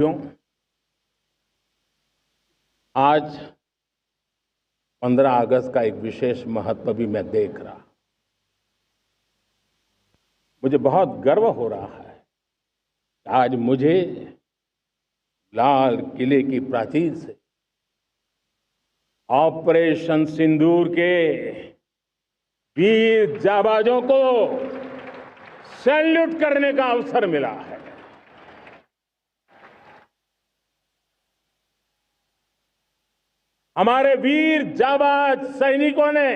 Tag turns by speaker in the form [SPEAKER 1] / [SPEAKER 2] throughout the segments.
[SPEAKER 1] क्यों आज 15 अगस्त का एक विशेष महत्व भी मैं देख रहा। मुझे बहुत गर्व हो रहा है कि आज मुझे लाल किले की प्राचीर से ऑपरेशन सिंदूर के वीर जाबाजों को सैल्यूट करने का अवसर मिला है। हमारे वीर जाबाज सैनिकों ने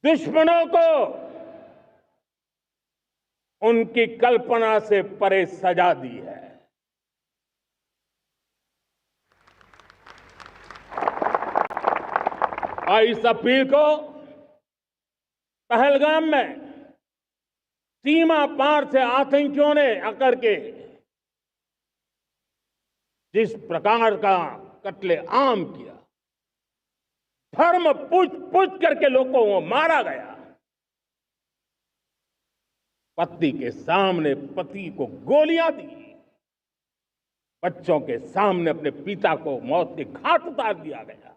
[SPEAKER 1] दुश्मनों को उनकी कल्पना से परे सजा दी है। और इस अपील को पहलगाम में सीमा पार से आतंकियों ने आकर के जिस प्रकार का कत्ले आम किया, धर्म पूछ करके लोगों को मारा गया, पत्नी के सामने पति को गोलियां दी, बच्चों के सामने अपने पिता को मौत के घाट उतार दिया गया।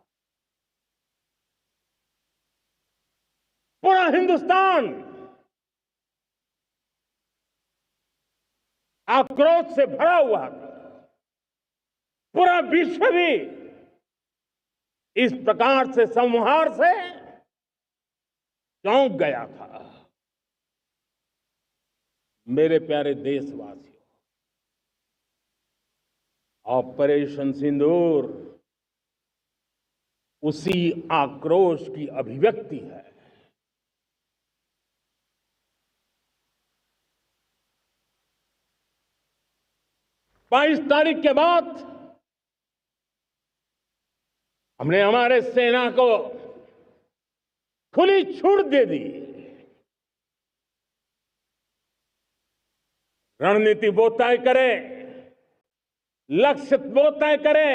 [SPEAKER 1] पूरा हिंदुस्तान आक्रोश से भरा हुआ था। पूरा विश्व भी इस प्रकार से संहार से चौंक गया था। मेरे प्यारे देशवासियों, ऑपरेशन सिंदूर उसी आक्रोश की अभिव्यक्ति है। बाईस तारीख के बाद हमने हमारे सेना को खुली छूट दे दी। रणनीति वो तय करे, लक्ष्य वो तय करे,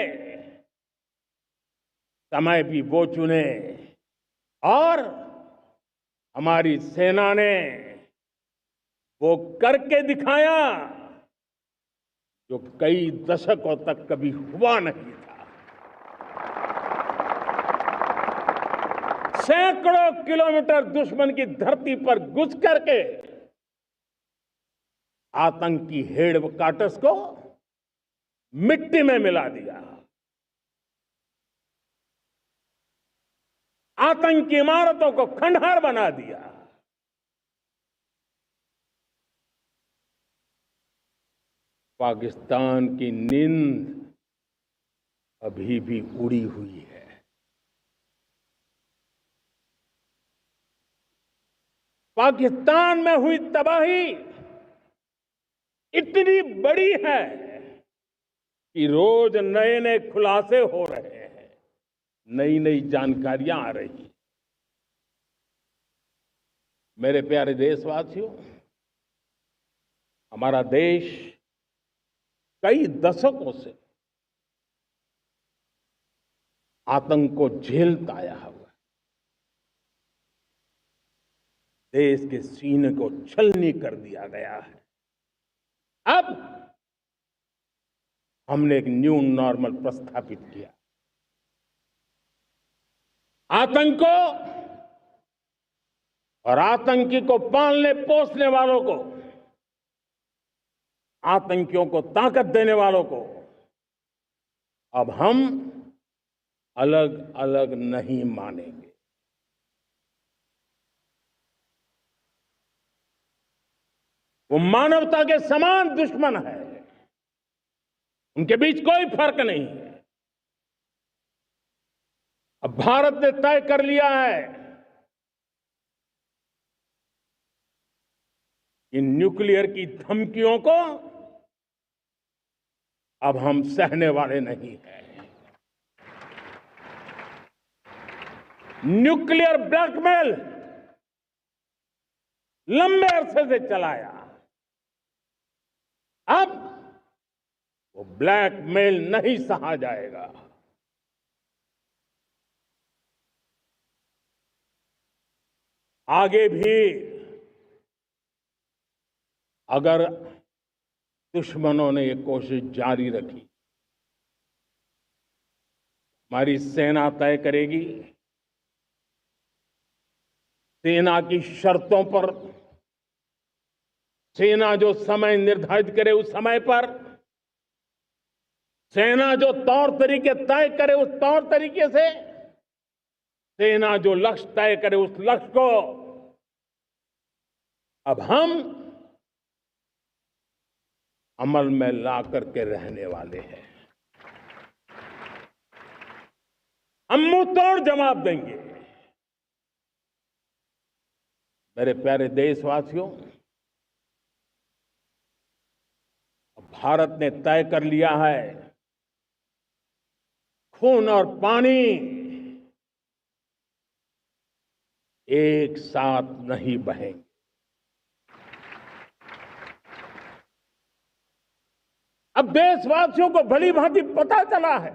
[SPEAKER 1] समय भी वो चुने, और हमारी सेना ने वो करके दिखाया जो कई दशकों तक कभी हुआ नहीं था। सैकड़ों किलोमीटर दुश्मन की धरती पर घुस करके आतंकी हेडक्वार्टर्स को मिट्टी में मिला दिया, आतंकी इमारतों को खंडहर बना दिया। पाकिस्तान की नींद अभी भी उड़ी हुई है। पाकिस्तान में हुई तबाही इतनी बड़ी है कि रोज नए नए खुलासे हो रहे हैं, नई नई जानकारियां आ रही हैं। मेरे प्यारे देशवासियों, हमारा देश कई दशकों से आतंक को झेलता आया हुआ है। देश के सीने को छलनी कर दिया गया है। अब हमने एक न्यू नॉर्मल प्रस्थापित किया। आतंक को और आतंकी को पालने पोसने वालों को, आतंकियों को ताकत देने वालों को अब हम अलग अलग नहीं मानेंगे। वो मानवता के समान दुश्मन है, उनके बीच कोई फर्क नहीं है। अब भारत ने तय कर लिया है कि न्यूक्लियर की धमकियों को अब हम सहने वाले नहीं हैं। न्यूक्लियर ब्लैकमेल लंबे अरसे से चलाया, अब वो ब्लैकमेल नहीं सहा जाएगा। आगे भी अगर दुश्मनों ने ये कोशिश जारी रखी। हमारी सेना तय करेगी, सेना की शर्तों पर, सेना जो समय निर्धारित करे उस समय पर, सेना जो तौर तरीके तय करे उस तौर तरीके से, सेना जो लक्ष्य तय करे उस लक्ष्य को अब हम अमल में ला करके रहने वाले हैं। हम मुंह तोड़ जवाब देंगे। मेरे प्यारे देशवासियों, भारत ने तय कर लिया है, खून और पानी एक साथ नहीं बहेंगे। अब देशवासियों को भली भांति पता चला है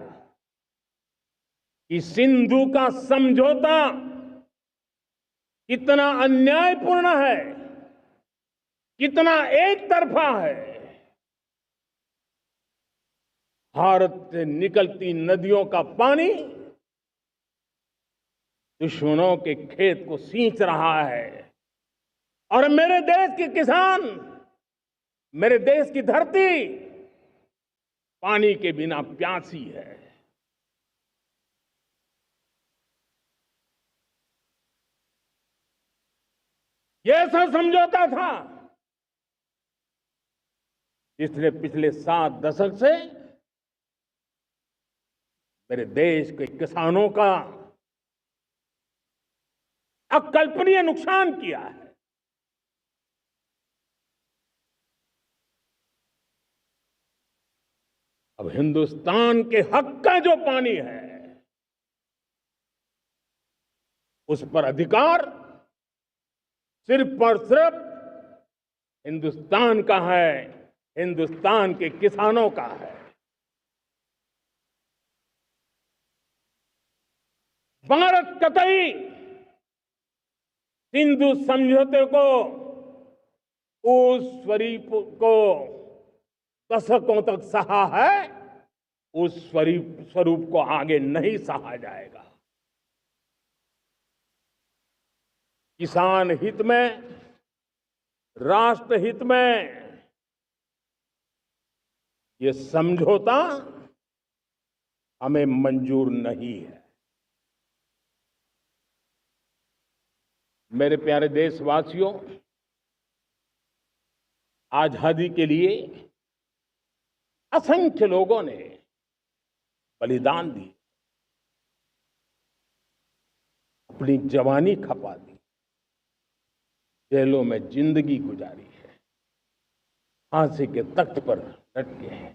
[SPEAKER 1] कि सिंधु का समझौता कितना अन्यायपूर्ण है, कितना एक तरफा है। भारत से निकलती नदियों का पानी दुश्मनों के खेत को सींच रहा है और मेरे देश के किसान, मेरे देश की धरती पानी के बिना प्यासी है। ये ऐसा समझौता था जिसने पिछले 7 दशक से मेरे देश के किसानों का अकल्पनीय नुकसान किया है। अब हिंदुस्तान के हक का जो पानी है उस पर अधिकार सिर्फ और सिर्फ हिंदुस्तान का है, हिंदुस्तान के किसानों का है। भारत कतई सिंधु समझौते को, उस स्वरूप को दशकों तक सहा है, उस स्वरूप को आगे नहीं सहा जाएगा। किसान हित में, राष्ट्र हित में ये समझौता हमें मंजूर नहीं है। मेरे प्यारे देशवासियों, आजादी के लिए असंख्य लोगों ने बलिदान दी, अपनी जवानी खपा दी, जेलों में जिंदगी गुजारी है, फांसी के तख्त पर लटके हैं,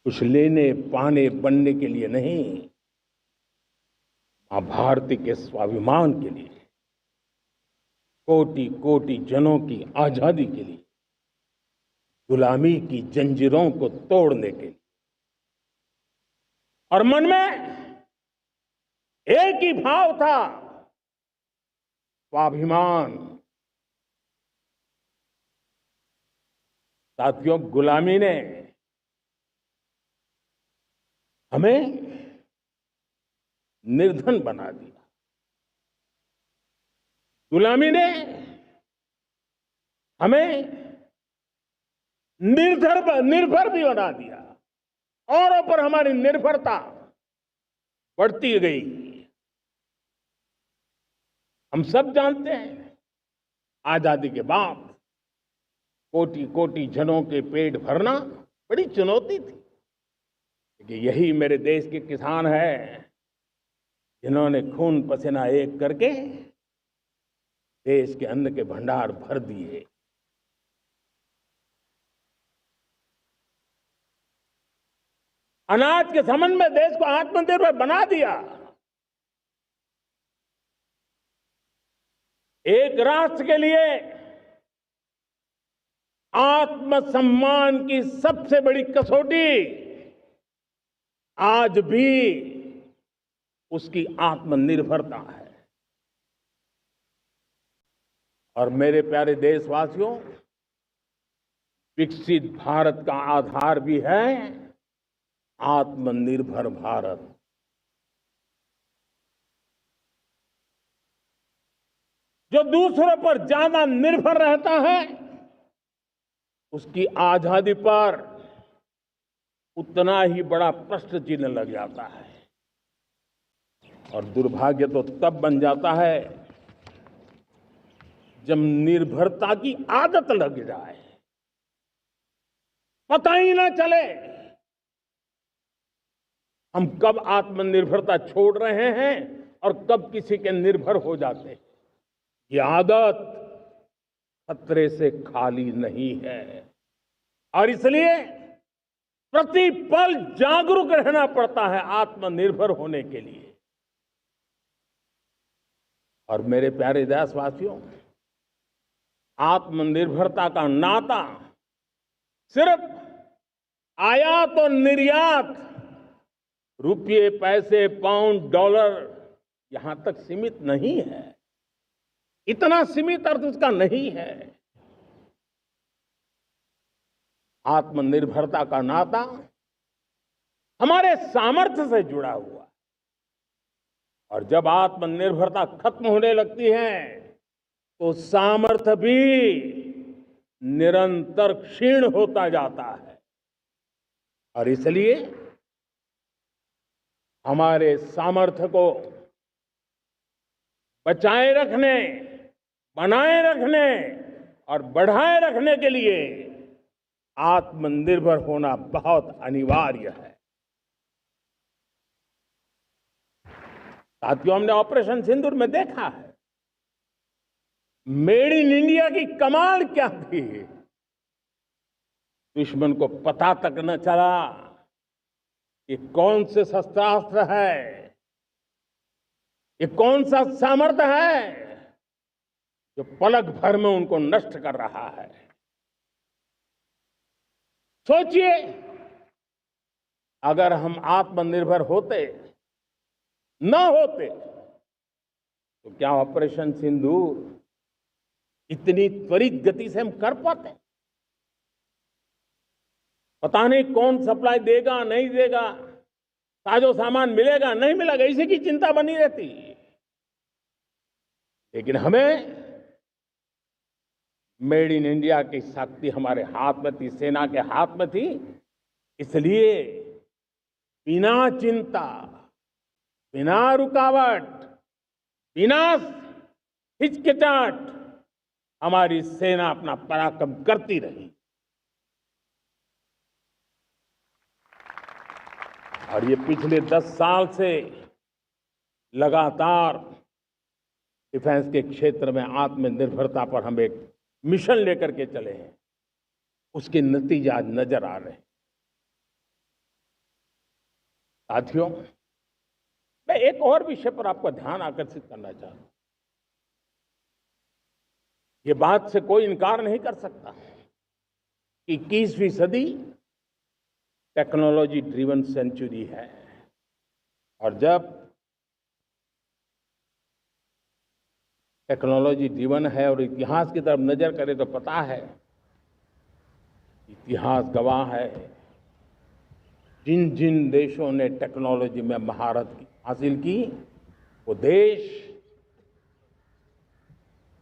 [SPEAKER 1] कुछ लेने पाने बनने के लिए नहीं, मां भारती के स्वाभिमान के लिए, कोटि कोटि जनों की आजादी के लिए, गुलामी की जंजीरों को तोड़ने के लिए। और मन में एक ही भाव था, स्वाभिमान। साथियों, गुलामी ने हमें निर्धन बना दिया, गुलामी ने हमें निर्भर भी बना दिया, औरों पर हमारी निर्भरता बढ़ती गई। हम सब जानते हैं, आजादी के बाद कोटि कोटि जनों के पेट भरना बड़ी चुनौती थी, लेकिन यही मेरे देश के किसान हैं जिन्होंने खून पसीना एक करके देश के अन्न के भंडार भर दिए। अनाज के संबंध में देश को आत्मनिर्भर बना दिया। एक राष्ट्र के लिए आत्मसम्मान की सबसे बड़ी कसौटी आज भी उसकी आत्मनिर्भरता है। और मेरे प्यारे देशवासियों, विकसित भारत का आधार भी है आत्मनिर्भर भारत। जो दूसरों पर ज्यादा निर्भर रहता है उसकी आजादी पर उतना ही बड़ा प्रश्न चिन्ह लग जाता है। और दुर्भाग्य तो तब बन जाता है जब निर्भरता की आदत लग जाए, पता ही ना चले हम कब आत्मनिर्भरता छोड़ रहे हैं और कब किसी के निर्भर हो जाते हैं। ये आदत खतरे से खाली नहीं है और इसलिए प्रतिपल जागरूक रहना पड़ता है आत्मनिर्भर होने के लिए। और मेरे प्यारे देशवासियों, आत्मनिर्भरता का नाता सिर्फ आयात और निर्यात, रुपये, पैसे, पाउंड, डॉलर यहां तक सीमित नहीं है। इतना सीमित अर्थ उसका नहीं है। आत्मनिर्भरता का नाता हमारे सामर्थ्य से जुड़ा हुआ है और जब आत्मनिर्भरता खत्म होने लगती है तो सामर्थ्य भी निरंतर क्षीण होता जाता है। और इसलिए हमारे सामर्थ्य को बचाए रखने, बनाए रखने और बढ़ाए रखने के लिए आत्मनिर्भर होना बहुत अनिवार्य है। साथियों, हमने ऑपरेशन सिंदूर में देखा है मेड इन इंडिया की कमाल क्या थी। दुश्मन को पता तक न चला कि कौन से शस्त्रास्त्र है, ये कौन सा सामर्थ्य है जो पलक भर में उनको नष्ट कर रहा है। सोचिए, अगर हम आत्मनिर्भर होते न होते तो क्या ऑपरेशन सिंदूर इतनी त्वरित गति से हम कर पाते? पता नहीं कौन सप्लाई देगा नहीं देगा, साजो सामान मिलेगा नहीं मिलेगा, इसी की चिंता बनी रहती। लेकिन हमें मेड इन इंडिया की शक्ति हमारे हाथ में थी, सेना के हाथ में थी। इसलिए बिना चिंता, बिना रुकावट, बिना हिचकिचाहट हमारी सेना अपना पराक्रम करती रही। और ये पिछले 10 साल से लगातार डिफेंस के क्षेत्र में आत्मनिर्भरता पर हम एक मिशन लेकर के चले हैं, उसके नतीजे आज नजर आ रहे हैं। साथियों, मैं एक और विषय पर आपका ध्यान आकर्षित करना चाहता हूं। ये बात से कोई इनकार नहीं कर सकता कि 21वीं सदी टेक्नोलॉजी ड्रिवन सेंचुरी है। और जब टेक्नोलॉजी ड्रिवन है और इतिहास की तरफ नजर करें तो पता है, इतिहास गवाह है, जिन जिन देशों ने टेक्नोलॉजी में महारत हासिल की वो देश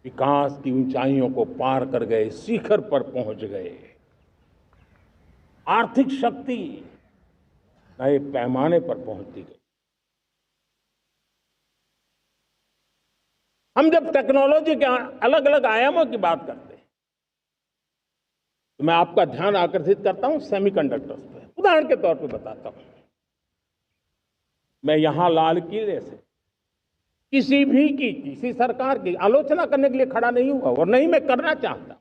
[SPEAKER 1] विकास की ऊंचाइयों को पार कर गए, शिखर पर पहुंच गए। आर्थिक शक्ति नए पैमाने पर पहुंचती गई। हम जब टेक्नोलॉजी के अलग अलग आयामों की बात करते हैं तो मैं आपका ध्यान आकर्षित करता हूं सेमीकंडक्टर्स पे। उदाहरण के तौर पे बताता हूं, मैं यहां लाल किले से किसी सरकार की आलोचना करने के लिए खड़ा नहीं हुआ और नहीं मैं करना चाहता,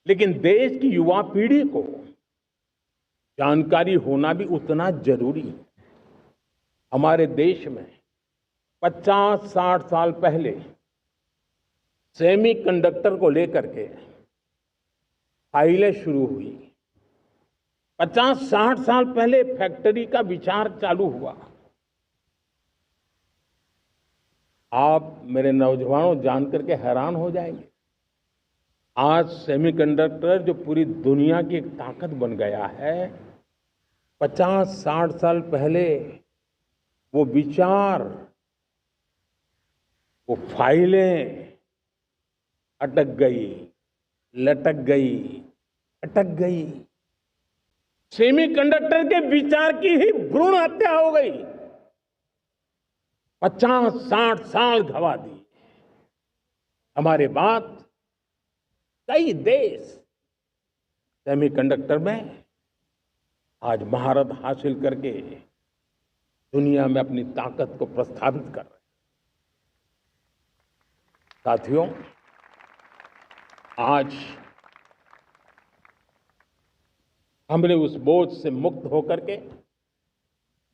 [SPEAKER 1] लेकिन देश की युवा पीढ़ी को जानकारी होना भी उतना जरूरी है। हमारे देश में 50-60 साल पहले सेमीकंडक्टर को लेकर के फाइलें शुरू हुई। 50-60 साल पहले फैक्ट्री का विचार चालू हुआ। आप मेरे नौजवानों जान करके हैरान हो जाएंगे आज सेमीकंडक्टर जो पूरी दुनिया की एक ताकत बन गया है, 50-60 साल पहले वो विचार, वो फाइलें अटक गई, लटक गई, अटक गई। सेमीकंडक्टर के विचार की ही भ्रूण हत्या हो गई। 50-60 साल गवा दिए। हमारे बाद कई देश सेमीकंडक्टर में आज महारत हासिल करके दुनिया में अपनी ताकत को प्रस्थापित कर रहे हैं। साथियों, आज हमने उस बोझ से मुक्त होकर के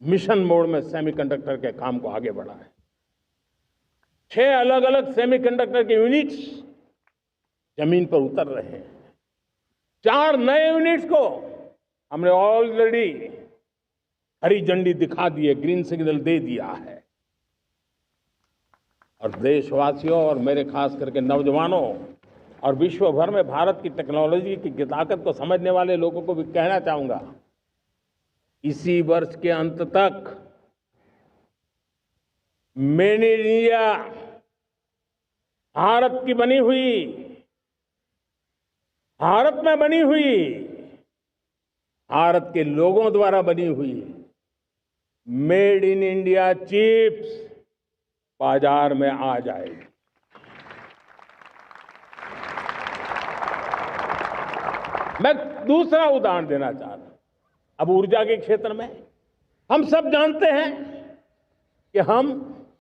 [SPEAKER 1] मिशन मोड में सेमीकंडक्टर के काम को आगे बढ़ा है। 6 अलग अलग सेमीकंडक्टर के यूनिट्स जमीन पर उतर रहे हैं। 4 नए यूनिट्स को हमने ऑलरेडी हरी झंडी दिखा दी है, ग्रीन सिग्नल दे दिया है। और देशवासियों और मेरे खास करके नौजवानों और विश्व भर में भारत की टेक्नोलॉजी की ताकत को समझने वाले लोगों को भी कहना चाहूंगा, इसी वर्ष के अंत तक मेड इन इंडिया, भारत की बनी हुई, भारत में बनी हुई, भारत के लोगों द्वारा बनी हुई मेड इन इंडिया चिप्स बाजार में आ जाएगी। मैं दूसरा उदाहरण देना चाहता हूं। अब ऊर्जा के क्षेत्र में हम सब जानते हैं कि हम